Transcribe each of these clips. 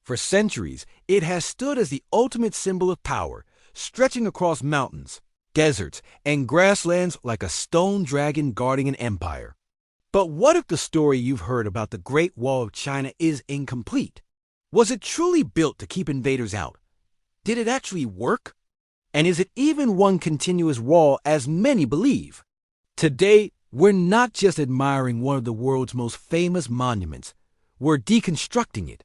For centuries, it has stood as the ultimate symbol of power, stretching across mountains, deserts, and grasslands like a stone dragon guarding an empire. But what if the story you've heard about the Great Wall of China is incomplete? Was it truly built to keep invaders out? Did it actually work? And is it even one continuous wall as many believe? Today, we're not just admiring one of the world's most famous monuments, we're deconstructing it.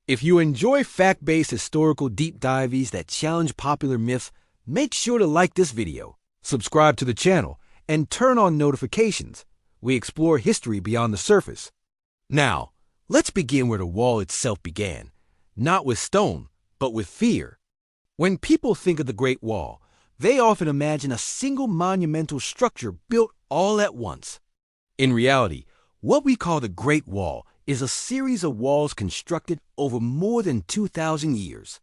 If you enjoy fact-based historical deep dives that challenge popular myths, make sure to like this video, subscribe to the channel, and turn on notifications. We explore history beyond the surface. Now, let's begin where the wall itself began, not with stone, but with fear. When people think of the Great Wall, they often imagine a single monumental structure built all at once. In reality, what we call the Great Wall is a series of walls constructed over more than 2,000 years.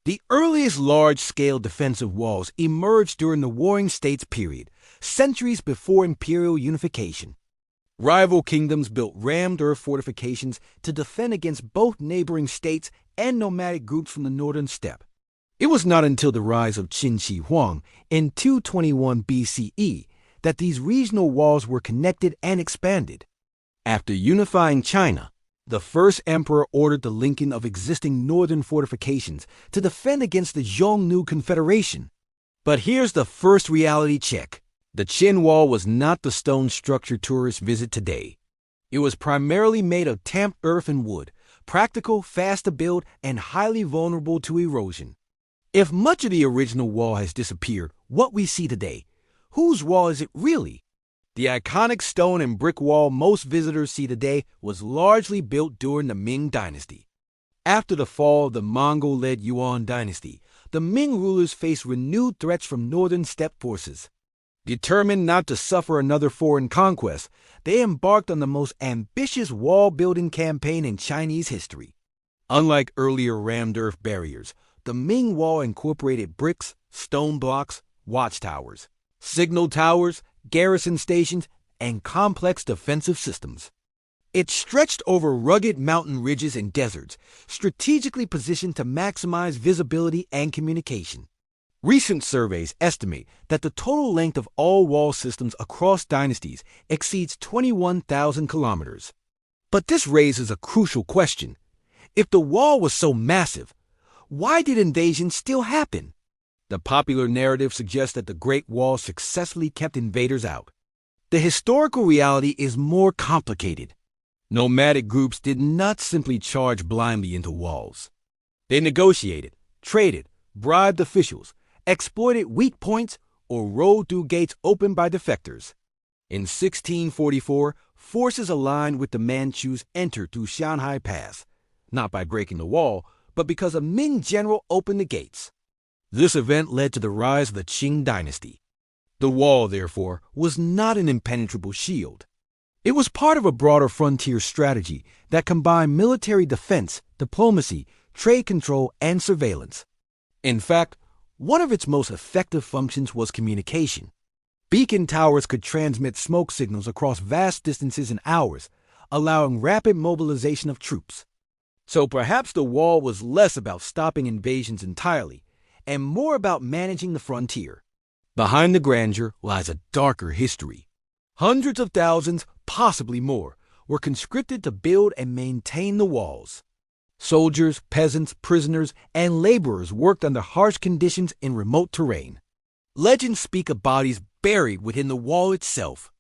The earliest large-scale defensive walls emerged during the Warring States period, centuries before imperial unification. Rival kingdoms built rammed earth fortifications to defend against both neighboring states and nomadic groups from the northern steppe. It was not until the rise of Qin Shi Huang in 221 BCE that these regional walls were connected and expanded. After unifying China, the first emperor ordered the linking of existing northern fortifications to defend against the Xiongnu Confederation. But here's the first reality check. The Qin Wall was not the stone structure tourists visit today. It was primarily made of tamped earth and wood, practical, fast to build, and highly vulnerable to erosion. If much of the original wall has disappeared, what we see today, whose wall is it really? The iconic stone and brick wall most visitors see today was largely built during the Ming dynasty. After the fall of the Mongol-led Yuan dynasty, the Ming rulers faced renewed threats from northern steppe forces. Determined not to suffer another foreign conquest, they embarked on the most ambitious wall-building campaign in Chinese history. Unlike earlier rammed earth barriers, the Ming Wall incorporated bricks, stone blocks, watchtowers, signal towers, garrison stations, and complex defensive systems. It stretched over rugged mountain ridges and deserts, strategically positioned to maximize visibility and communication. Recent surveys estimate that the total length of all wall systems across dynasties exceeds 21,000 kilometers. But this raises a crucial question. If the wall was so massive, why did invasions still happen? The popular narrative suggests that the Great Wall successfully kept invaders out. The historical reality is more complicated. Nomadic groups did not simply charge blindly into walls. They negotiated, traded, bribed officials, exploited weak points, or rode through gates opened by defectors. In 1644, forces aligned with the Manchus entered through Shanhai Pass, not by breaking the wall, but because a Ming general opened the gates. This event led to the rise of the Qing dynasty. The wall, therefore, was not an impenetrable shield. It was part of a broader frontier strategy that combined military defense, diplomacy, trade control, and surveillance. In fact, one of its most effective functions was communication. Beacon towers could transmit smoke signals across vast distances in hours, allowing rapid mobilization of troops. So perhaps the wall was less about stopping invasions entirely, and more about managing the frontier. Behind the grandeur lies a darker history. Hundreds of thousands, possibly more, were conscripted to build and maintain the walls. Soldiers, peasants, prisoners, and laborers worked under harsh conditions in remote terrain. Legends speak of bodies buried within the wall itself.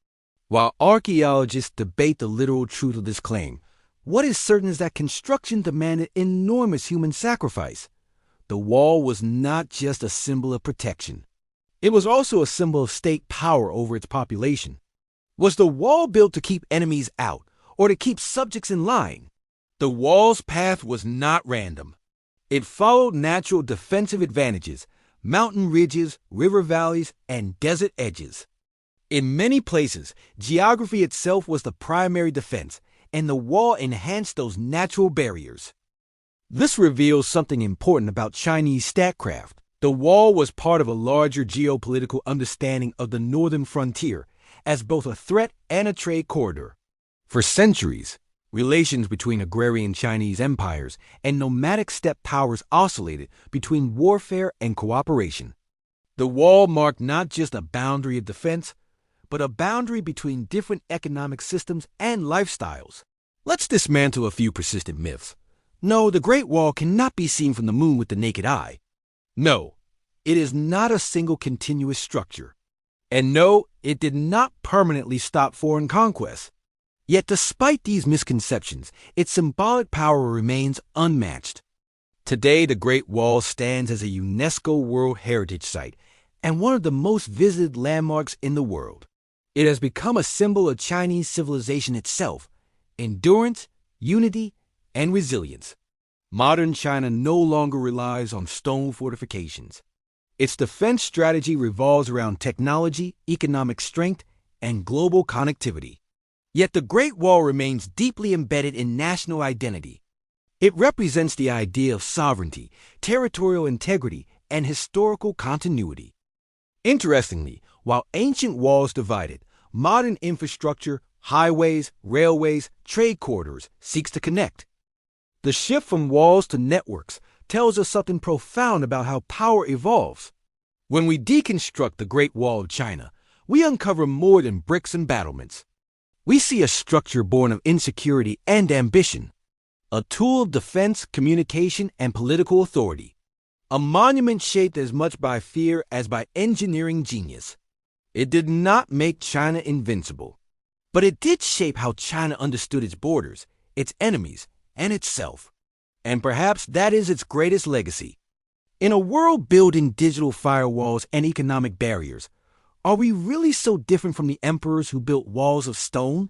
While archaeologists debate the literal truth of this claim, what is certain is that construction demanded enormous human sacrifice. The wall was not just a symbol of protection. It was also a symbol of state power over its population. Was the wall built to keep enemies out or to keep subjects in line? The wall's path was not random. It followed natural defensive advantages, mountain ridges, river valleys, and desert edges. In many places, geography itself was the primary defense, and the wall enhanced those natural barriers. This reveals something important about Chinese statecraft. The wall was part of a larger geopolitical understanding of the northern frontier as both a threat and a trade corridor. For centuries, Relations between agrarian Chinese empires and nomadic steppe powers oscillated between warfare and cooperation. The wall marked not just a boundary of defense, but a boundary between different economic systems and lifestyles. Let's dismantle a few persistent myths. No, the Great Wall cannot be seen from the moon with the naked eye. No, it is not a single continuous structure. And no, it did not permanently stop foreign conquests. Yet despite these misconceptions, its symbolic power remains unmatched. Today, the Great Wall stands as a UNESCO World Heritage Site and one of the most visited landmarks in the world. It has become a symbol of Chinese civilization itself, endurance, unity, and resilience. Modern China no longer relies on stone fortifications. Its defense strategy revolves around technology, economic strength, and global connectivity. Yet the Great Wall remains deeply embedded in national identity. It represents the idea of sovereignty, territorial integrity, and historical continuity. Interestingly, while ancient walls divided, modern infrastructure, highways, railways, trade corridors seeks to connect. The shift from walls to networks tells us something profound about how power evolves. When we deconstruct the Great Wall of China, we uncover more than bricks and battlements. We see a structure born of insecurity and ambition, a tool of defense, communication, and political authority, a monument shaped as much by fear as by engineering genius. It did not make China invincible, but it did shape how China understood its borders, its enemies, and itself. And perhaps that is its greatest legacy. In a world building digital firewalls and economic barriers, are we really so different from the emperors who built walls of stone?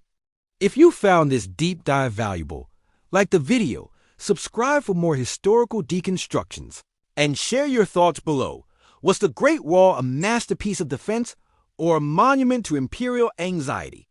If you found this deep dive valuable, like the video, subscribe for more historical deconstructions, and share your thoughts below. Was the Great Wall a masterpiece of defense or a monument to imperial anxiety?